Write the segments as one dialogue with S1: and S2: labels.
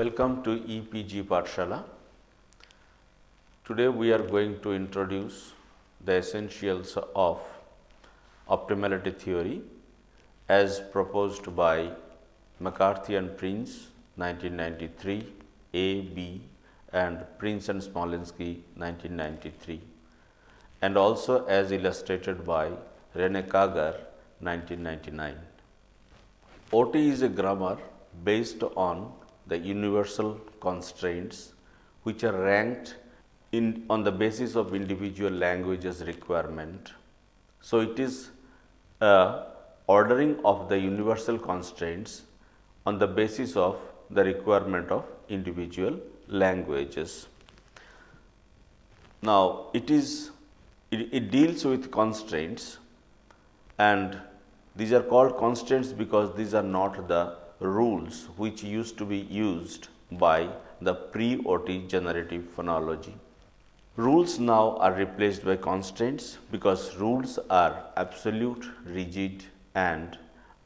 S1: Welcome to EPG Pathshala. Today we are going to introduce the essentials of optimality theory as proposed by McCarthy and Prince 1993, A, B and Prince and Smolinski 1993, and also as illustrated by Rene Kager 1999. OT is a grammar based on the universal constraints which are ranked on the basis of individual languages requirement. So, it is a ordering of the universal constraints on the basis of the requirement of individual languages. Now, it deals with constraints, and these are called constraints because these are not the rules which used to be used by the pre-OT generative phonology. Rules now are replaced by constraints because rules are absolute, rigid and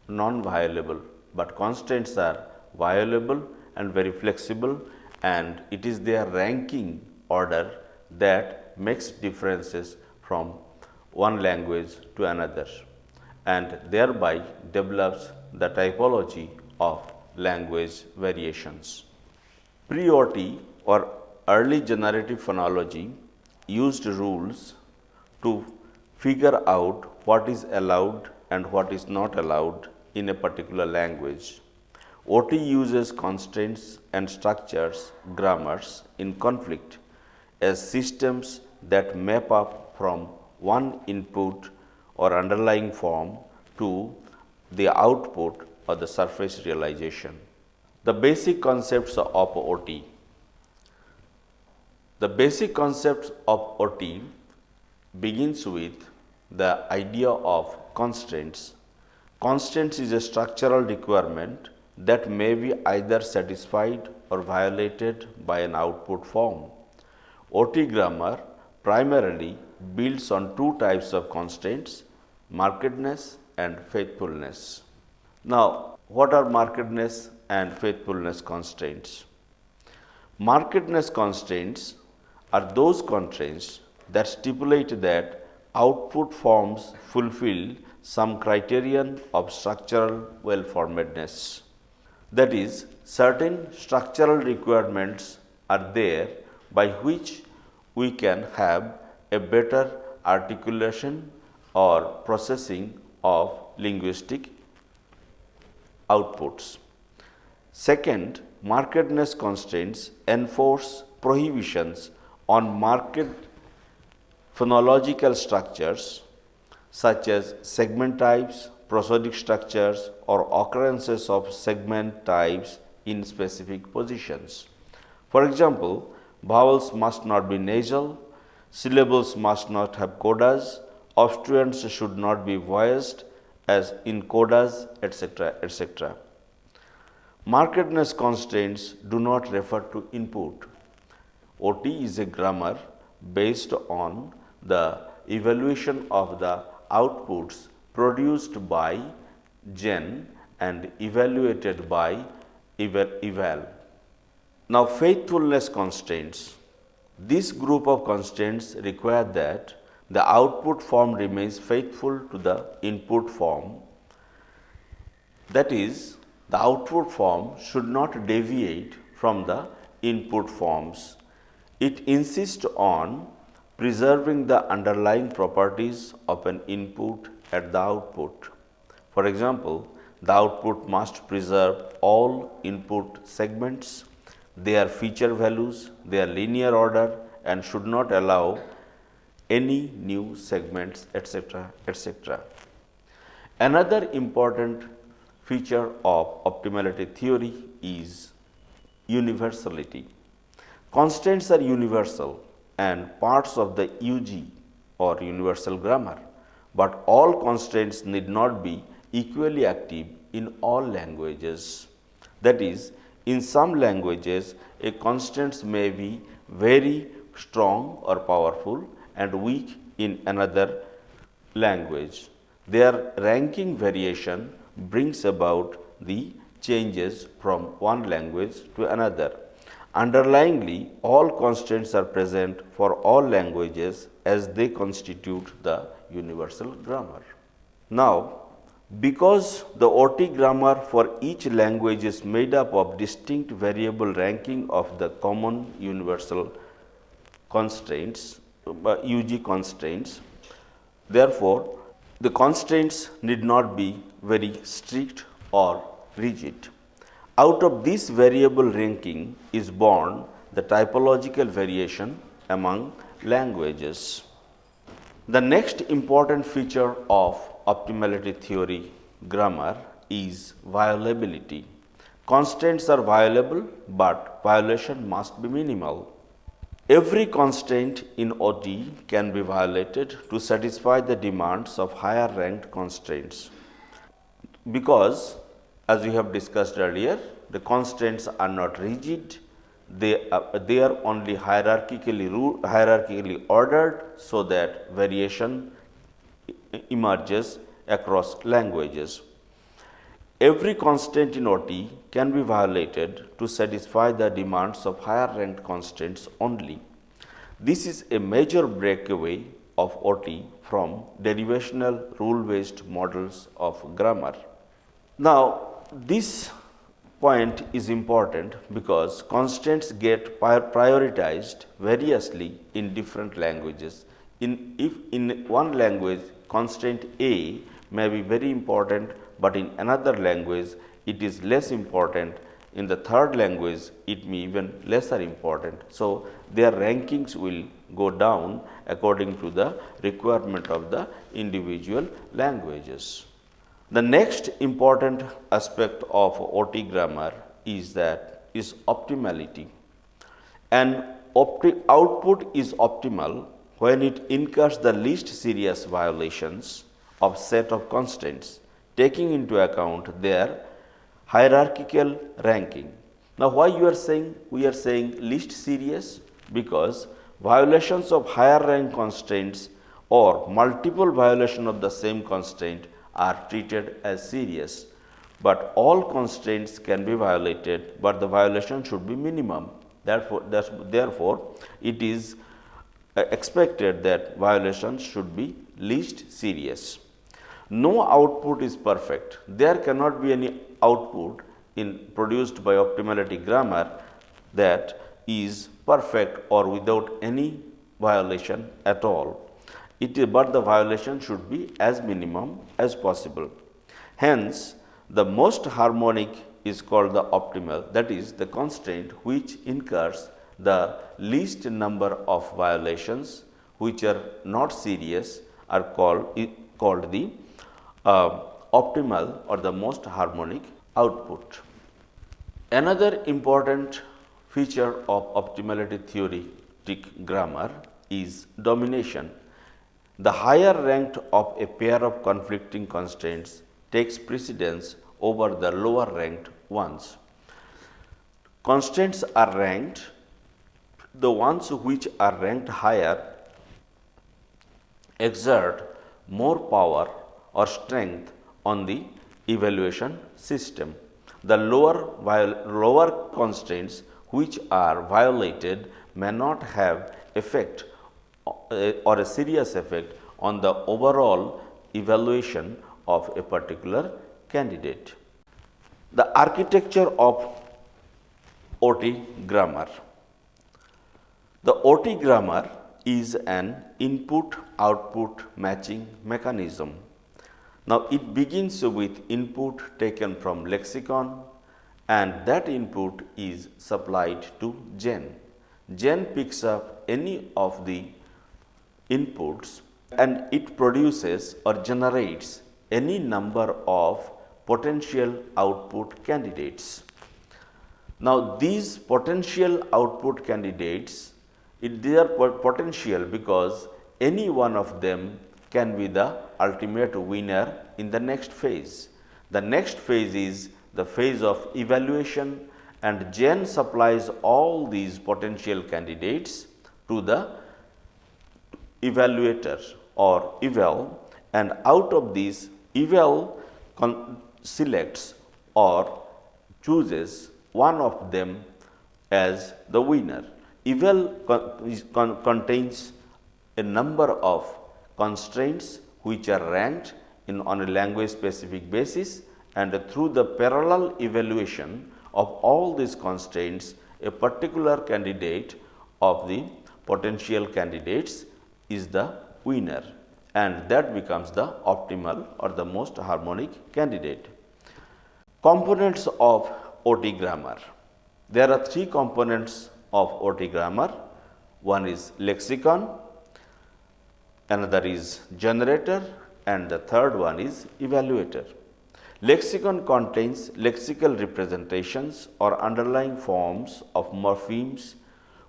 S1: non-violable, but constraints are violable and very flexible, and it is their ranking order that makes differences from one language to another and thereby develops the typology of language variations. Pre-OT or early generative phonology used rules to figure out what is allowed and what is not allowed in a particular language. OT uses constraints and structures, grammars in conflict as systems that map up from one input or underlying form to the output or the surface realization. The basic concepts of OT. The basic concepts of OT begins with the idea of constraints. Constraints is a structural requirement that may be either satisfied or violated by an output form. OT grammar primarily builds on two types of constraints, markedness and faithfulness. Now, what are markedness and faithfulness constraints? Markedness constraints are those constraints that stipulate that output forms fulfill some criterion of structural well-formedness. That is, certain structural requirements are there by which we can have a better articulation or processing of linguistic outputs. Second, markedness constraints enforce prohibitions on marked phonological structures such as segment types, prosodic structures or occurrences of segment types in specific positions. For example, vowels must not be nasal, syllables must not have codas, obstruents should not be voiced as in codas, etc., etc. Markedness constraints do not refer to input. OT is a grammar based on the evaluation of the outputs produced by gen and evaluated by eval. Now, faithfulness constraints. This group of constraints require that the output form remains faithful to the input form. That is, the output form should not deviate from the input forms. It insists on preserving the underlying properties of an input at the output. For example, the output must preserve all input segments, their feature values, their linear order, and should not allow any new segments, etc., etc. Another important feature of optimality theory is universality. Constraints are universal and parts of the UG or universal grammar, but all constraints need not be equally active in all languages. That is, in some languages, a constraint may be very strong or powerful and weak in another language. Their ranking variation brings about the changes from one language to another. Underlyingly, all constraints are present for all languages as they constitute the universal grammar. Now, because the OT grammar for each language is made up of distinct variable ranking of the common universal constraints, UG constraints, therefore, the constraints need not be very strict or rigid. Out of this variable ranking is born the typological variation among languages. The next important feature of optimality theory grammar is violability. Constraints are violable, but violation must be minimal. Every constraint in OT can be violated to satisfy the demands of higher ranked constraints. Because, as we have discussed earlier, the constraints are not rigid, they are only hierarchically ordered, so that variation emerges across languages. Every constraint in OT can be violated to satisfy the demands of higher ranked constraints only. This is a major breakaway of OT from derivational rule based models of grammar. Now, this point is important because constraints get prioritized variously in different languages. If in one language constraint A may be very important, but in another language it is less important, in the third language it may even lesser important. So, their rankings will go down according to the requirement of the individual languages. The next important aspect of OT grammar is optimality. An output is optimal when it incurs the least serious violations of set of constraints, taking into account their hierarchical ranking. Now, why we are saying least serious? Because violations of higher rank constraints or multiple violation of the same constraint are treated as serious, but all constraints can be violated, but the violation should be minimum. Therefore, it is expected that violations should be least serious. No output is perfect. There cannot be any output produced by optimality grammar that is perfect or without any violation at all. But the violation should be as minimum as possible. Hence, the most harmonic is called the optimal, that is the constraint which incurs the least number of violations which are not serious are called the optimal or the most harmonic output. Another important feature of optimality theoretic grammar is domination. The higher ranked of a pair of conflicting constraints takes precedence over the lower ranked ones. Constraints are ranked. The ones which are ranked higher exert more power or strength on the evaluation system. The lower constraints which are violated may not have effect or a serious effect on the overall evaluation of a particular candidate. The architecture of OT grammar. The OT grammar is an input-output matching mechanism. Now, it begins with input taken from lexicon, and that input is supplied to gen. Gen picks up any of the inputs and it produces or generates any number of potential output candidates. Now, these potential output candidates, they are potential because any one of them can be the ultimate winner in the next phase. The next phase is the phase of evaluation, and gen supplies all these potential candidates to the evaluator or eval, and out of this eval selects or chooses one of them as the winner. Eval contains a number of constraints which are ranked on a language specific basis, and through the parallel evaluation of all these constraints, a particular candidate of the potential candidates is the winner, and that becomes the optimal or the most harmonic candidate. Components of OT grammar. There are three components of OT grammar. One is lexicon, another is generator, and the third one is evaluator. Lexicon contains lexical representations or underlying forms of morphemes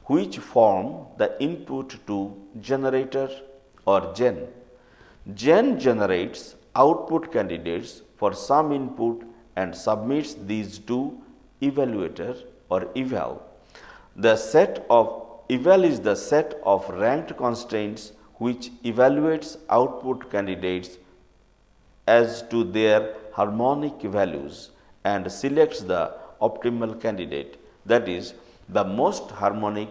S1: which form the input to generator or gen. Gen generates output candidates for some input and submits these to evaluator or eval. The set of eval is the set of ranked constraints which evaluates output candidates as to their harmonic values and selects the optimal candidate. That is, the most harmonic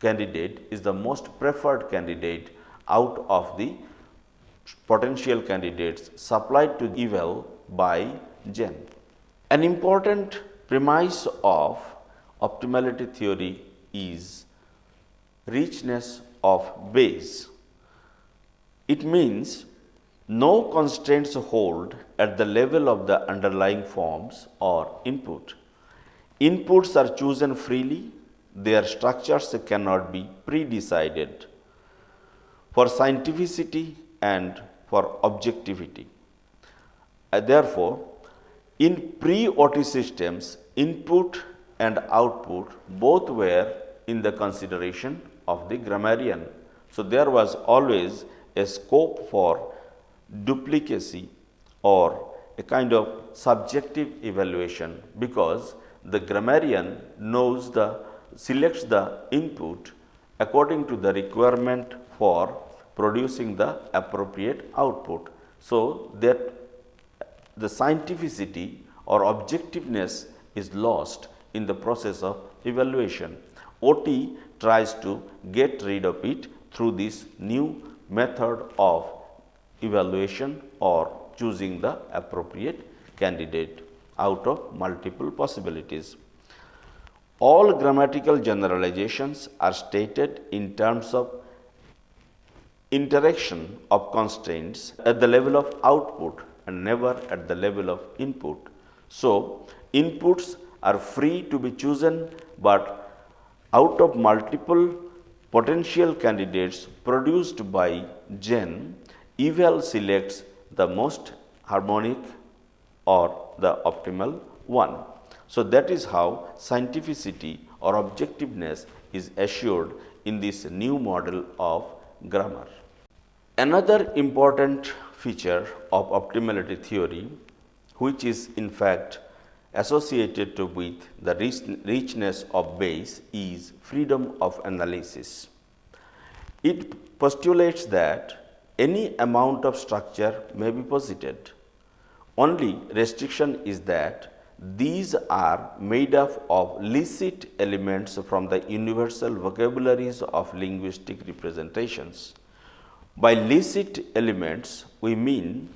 S1: candidate is the most preferred candidate out of the potential candidates supplied to eval by gen. An important premise of optimality theory is richness of base. It means no constraints hold at the level of the underlying forms or input. Inputs are chosen freely, their structures cannot be pre-decided for scientificity and for objectivity. Therefore, in pre-OT systems, input and output both were in the consideration of the grammarian. So, there was always a scope for duplicacy or a kind of subjective evaluation, because the grammarian selects the input according to the requirement for producing the appropriate output. So, that the scientificity or objectiveness is lost in the process of evaluation. OT tries to get rid of it through this new method of evaluation or choosing the appropriate candidate out of multiple possibilities. All grammatical generalizations are stated in terms of interaction of constraints at the level of output and never at the level of input. So, inputs are free to be chosen, but out of multiple potential candidates produced by gen, eval selects the most harmonic or the optimal one. So, that is how scientificity or objectiveness is assured in this new model of grammar. Another important feature of optimality theory, which is in fact associated with the richness of base, is freedom of analysis. It postulates that any amount of structure may be posited. Only restriction is that these are made up of licit elements from the universal vocabularies of linguistic representations. By licit elements, we mean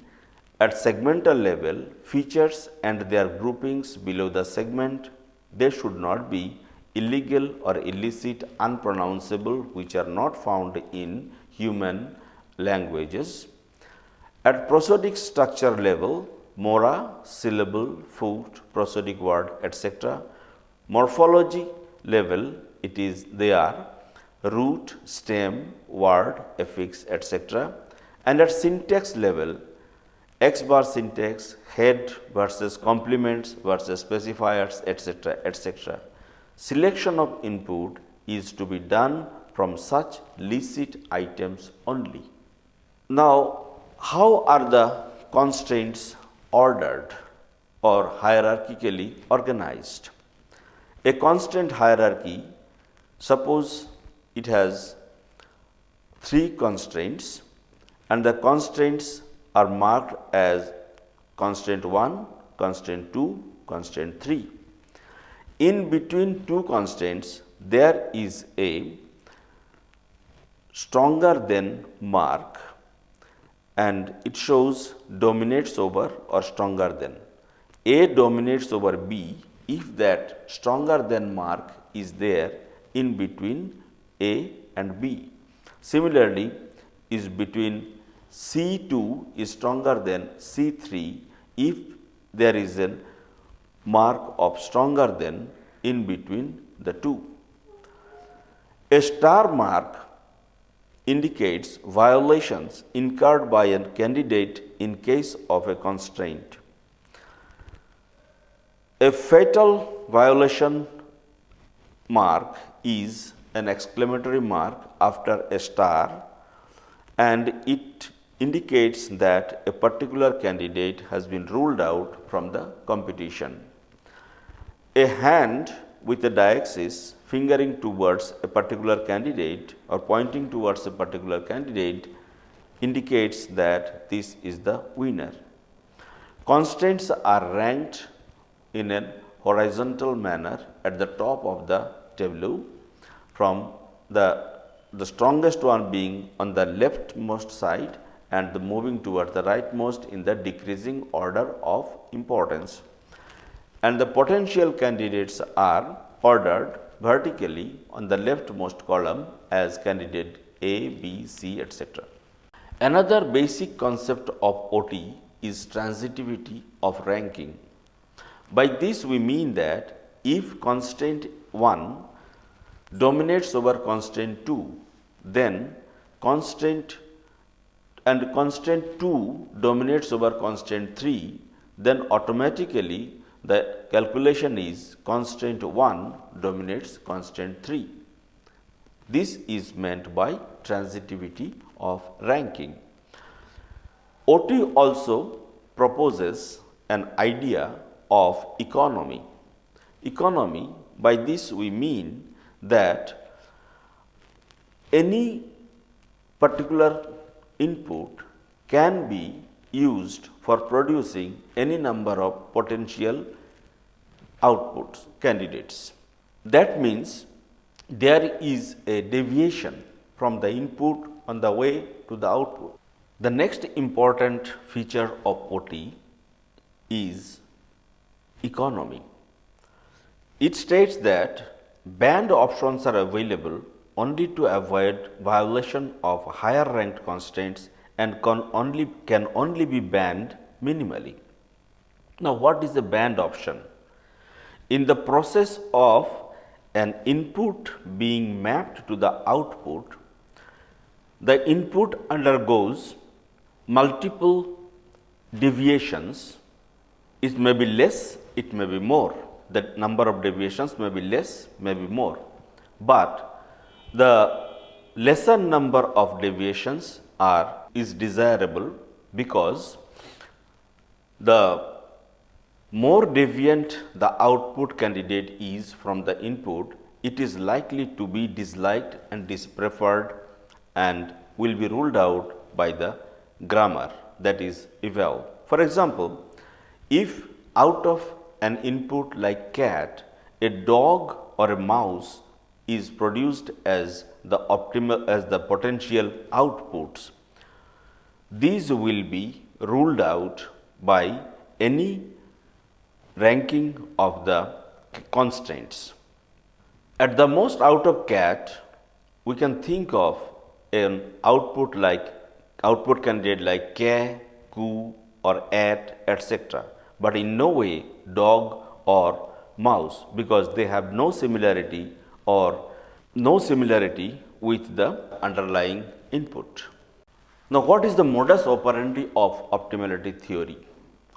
S1: at segmental level, features and their groupings below the segment, they should not be illegal or illicit, unpronounceable, which are not found in human languages. At prosodic structure level, mora, syllable, foot, prosodic word, etc. Morphology level, they are root, stem, word, affix, etc. And at syntax level, X bar syntax, head versus complements versus specifiers, etc., etc. Selection of input is to be done from such licit items only. Now, how are the constraints ordered or hierarchically organized? A constraint hierarchy, suppose it has 3 constraints and the constraints are marked as constraint 1, constraint 2, constraint 3. In between two constraints, there is a stronger than mark, and it shows dominates over or stronger than. A dominates over B if that stronger than mark is there in between A and B. Similarly, is between C2 is stronger than C3 if there is a mark of stronger than in between the two. A star mark indicates violations incurred by a candidate in case of a constraint. A fatal violation mark is an exclamatory mark after a star, and it indicates that a particular candidate has been ruled out from the competition. A hand with a diaxis fingering towards a particular candidate or pointing towards a particular candidate indicates that this is the winner. Constraints are ranked in a horizontal manner at the top of the tableau, from the strongest one being on the leftmost side and the moving towards the rightmost in the decreasing order of importance. And the potential candidates are ordered vertically on the leftmost column as candidate A, B, C, etc. Another basic concept of OT is transitivity of ranking. By this we mean that if constraint 1 dominates over constraint 2, then constraint 2 dominates over constraint 3, then automatically the calculation is constraint 1 dominates constraint 3. This is meant by transitivity of ranking. OT also proposes an idea of economy. Economy, by this we mean that any particular input can be used for producing any number of potential outputs, candidates. That means there is a deviation from the input on the way to the output. The next important feature of OT is economy. It states that banned options are available only to avoid violation of higher ranked constraints and can only be banned minimally. Now, what is a banned option? In the process of an input being mapped to the output, the input undergoes multiple deviations. It may be less, it may be more. The number of deviations may be less, may be more. But the lesser number of deviations is desirable, because the more deviant the output candidate is from the input, it is likely to be disliked and dispreferred and will be ruled out by the grammar, that is eval. For example, if out of an input like cat, a dog or a mouse is produced as the potential outputs, these will be ruled out by any ranking of the constraints. At the most out of cat, we can think of an output candidate like k, ku or at, etc. But in no way dog or mouse, because they have no similarity with the underlying input. Now, what is the modus operandi of optimality theory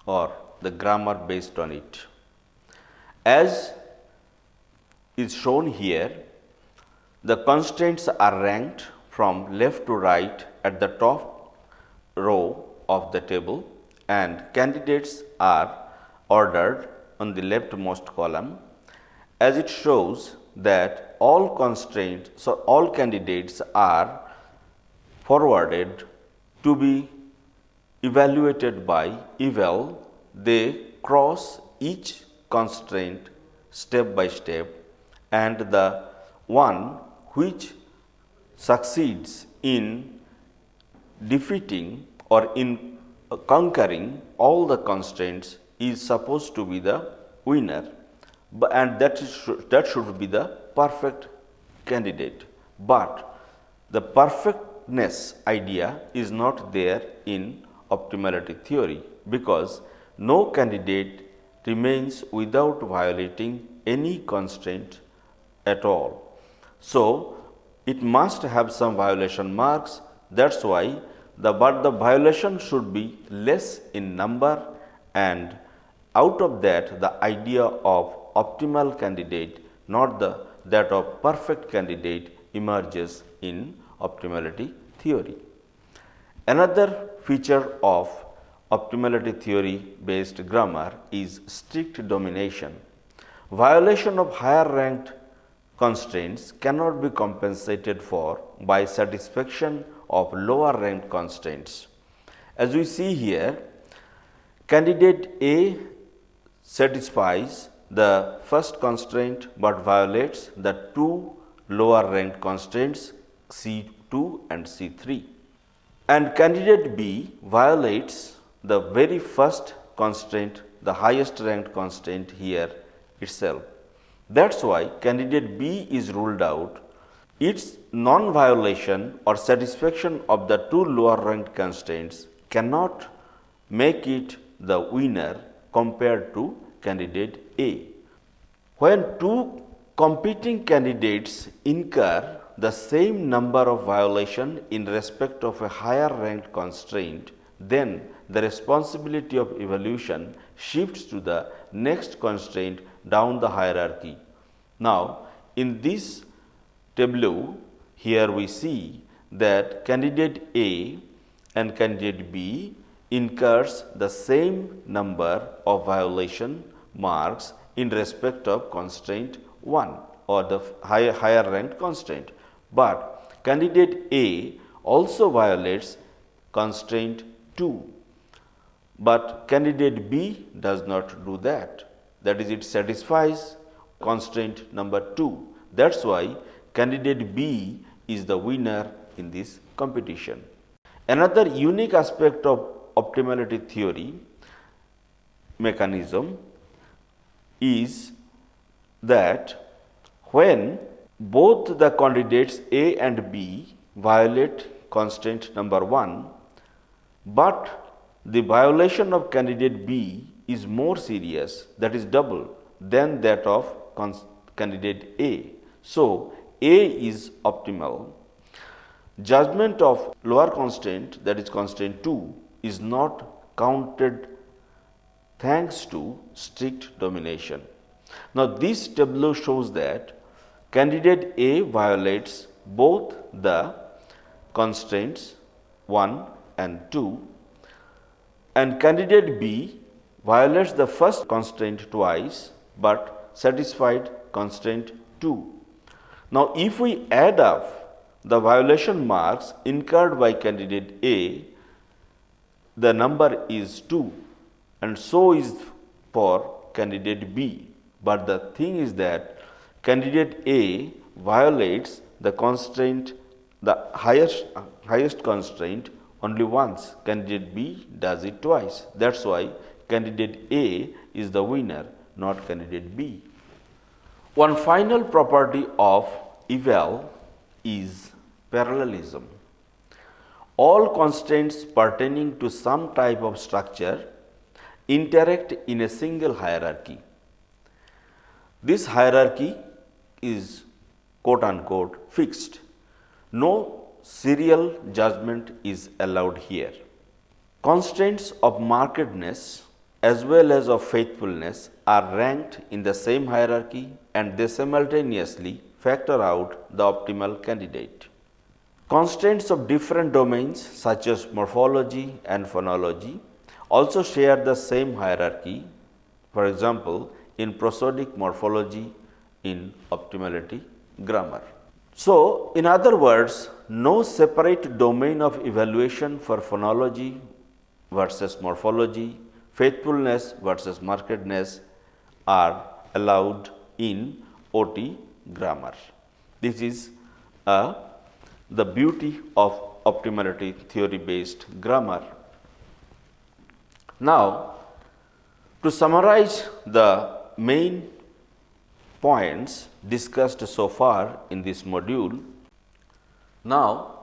S1: or the grammar based on it? As is shown here, the constraints are ranked from left to right at the top row of the table, and candidates are ordered on the leftmost column, as it shows that all candidates are forwarded to be evaluated by eval. They cross each constraint step by step, and the one which succeeds in defeating or in conquering all the constraints is supposed to be the winner, and that should be the perfect candidate. But the perfectness idea is not there in optimality theory, because no candidate remains without violating any constraint at all. So, it must have some violation marks. That is why the violation should be less in number, and out of that the idea of optimal candidate, not that of perfect candidate, emerges in optimality theory. Another feature of optimality theory based grammar is strict domination. Violation of higher ranked constraints cannot be compensated for by satisfaction of lower ranked constraints. As we see here, candidate A satisfies the first constraint but violates the two lower ranked constraints C2 and C3. And candidate B violates the very first constraint, the highest ranked constraint here itself. That is why candidate B is ruled out. Its non-violation or satisfaction of the two lower ranked constraints cannot make it the winner compared to candidate A. When two competing candidates incur the same number of violations in respect of a higher ranked constraint, then the responsibility of evaluation shifts to the next constraint down the hierarchy. Now, in this tableau, here we see that candidate A and candidate B incurs the same number of violation marks in respect of constraint 1 or the higher ranked constraint, but candidate A also violates constraint 2, but candidate B does not do that. That is, it satisfies constraint number 2. That is why candidate B is the winner in this competition. Another unique aspect of optimality theory mechanism is that when both the candidates A and B violate constraint number 1, but the violation of candidate B is more serious, that is double, than that of candidate A. So, A is optimal. Judgment of lower constraint, that is constraint 2, is not counted thanks to strict domination. Now, this tableau shows that candidate A violates both the constraints 1 and 2, and candidate B violates the first constraint twice but satisfied constraint 2. Now, if we add up the violation marks incurred by candidate A, the number is 2, and so is for candidate B. But the thing is that candidate A violates the constraint, the highest constraint only once, candidate B does it twice. That is why candidate A is the winner, not candidate B. One final property of eval is parallelism. All constraints pertaining to some type of structure interact in a single hierarchy. This hierarchy is quote unquote fixed. No serial judgment is allowed here. Constraints of markedness as well as of faithfulness are ranked in the same hierarchy, and they simultaneously factor out the optimal candidate. Constraints of different domains such as morphology and phonology also share the same hierarchy. For example, in prosodic morphology in optimality grammar. So, in other words, no separate domain of evaluation for phonology versus morphology, faithfulness versus markedness are allowed in OT grammar. This is the beauty of optimality theory based grammar. Now, to summarize the main points discussed so far in this module, now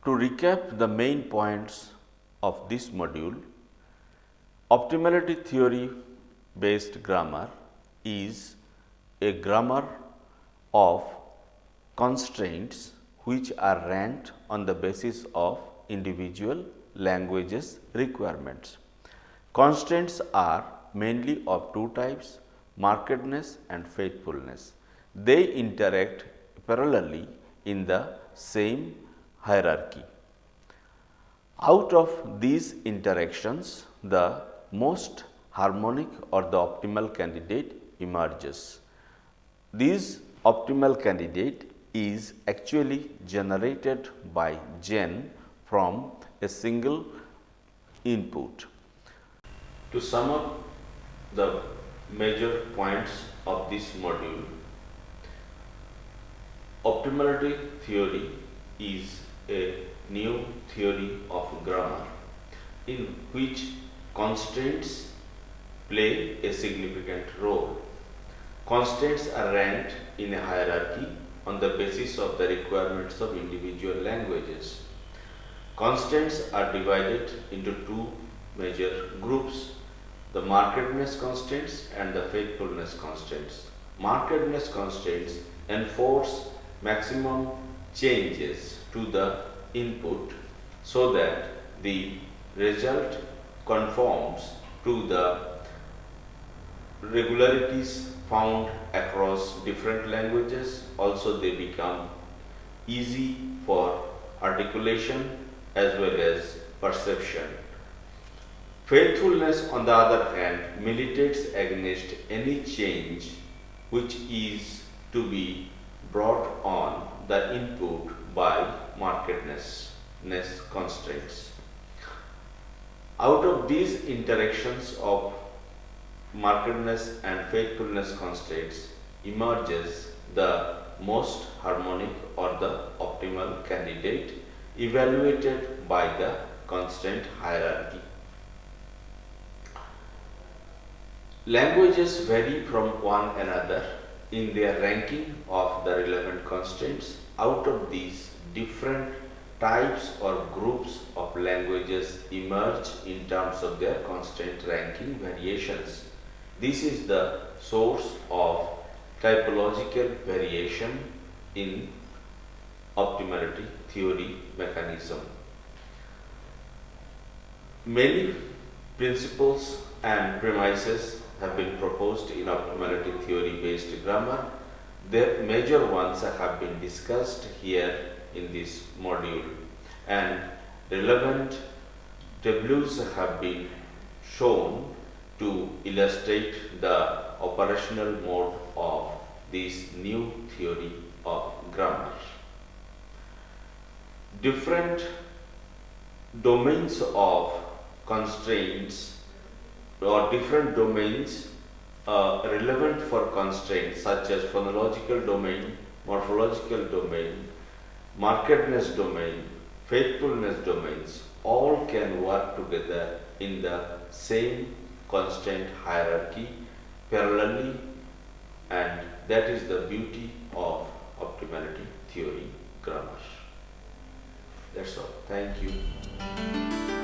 S1: to recap the main points of this module, optimality theory based grammar is a grammar of constraints which are ranked on the basis of individual languages requirements. Constraints are mainly of two types, markedness and faithfulness. They interact parallelly in the same hierarchy. Out of these interactions, the most harmonic or the optimal candidate emerges. This optimal candidate is actually generated by gen from a single input. To sum up the major points of this module, optimality theory is a new theory of grammar in which constraints play a significant role. Constraints are ranked in a hierarchy on the basis of the requirements of individual languages. Constraints are divided into two major groups, the markedness constraints and the faithfulness constraints. Markedness constraints enforce maximum changes to the input so that the result conforms to the regularities found across different languages. Also, they become easy for articulation as well as perception. Faithfulness, on the other hand, militates against any change which is to be brought on the input by markedness constraints. Out of these interactions of markedness and faithfulness constraints emerges the most harmonic or the optimal candidate evaluated by the constraint hierarchy. Languages vary from one another in their ranking of the relevant constraints. Out of these, different types or groups of languages emerge in terms of their constraint ranking variations. This is the source of typological variation in optimality theory mechanism. Many principles and premises have been proposed in optimality theory based grammar. The major ones have been discussed here in this module, and relevant tableaus have been shown to illustrate the operational mode of this new theory of grammar. Different domains of constraints or different domains relevant for constraints such as phonological domain, morphological domain, markedness domain, faithfulness domains all can work together in the same constraint hierarchy parallelly, and that is the beauty of optimality theory grammar. That's all. Thank you.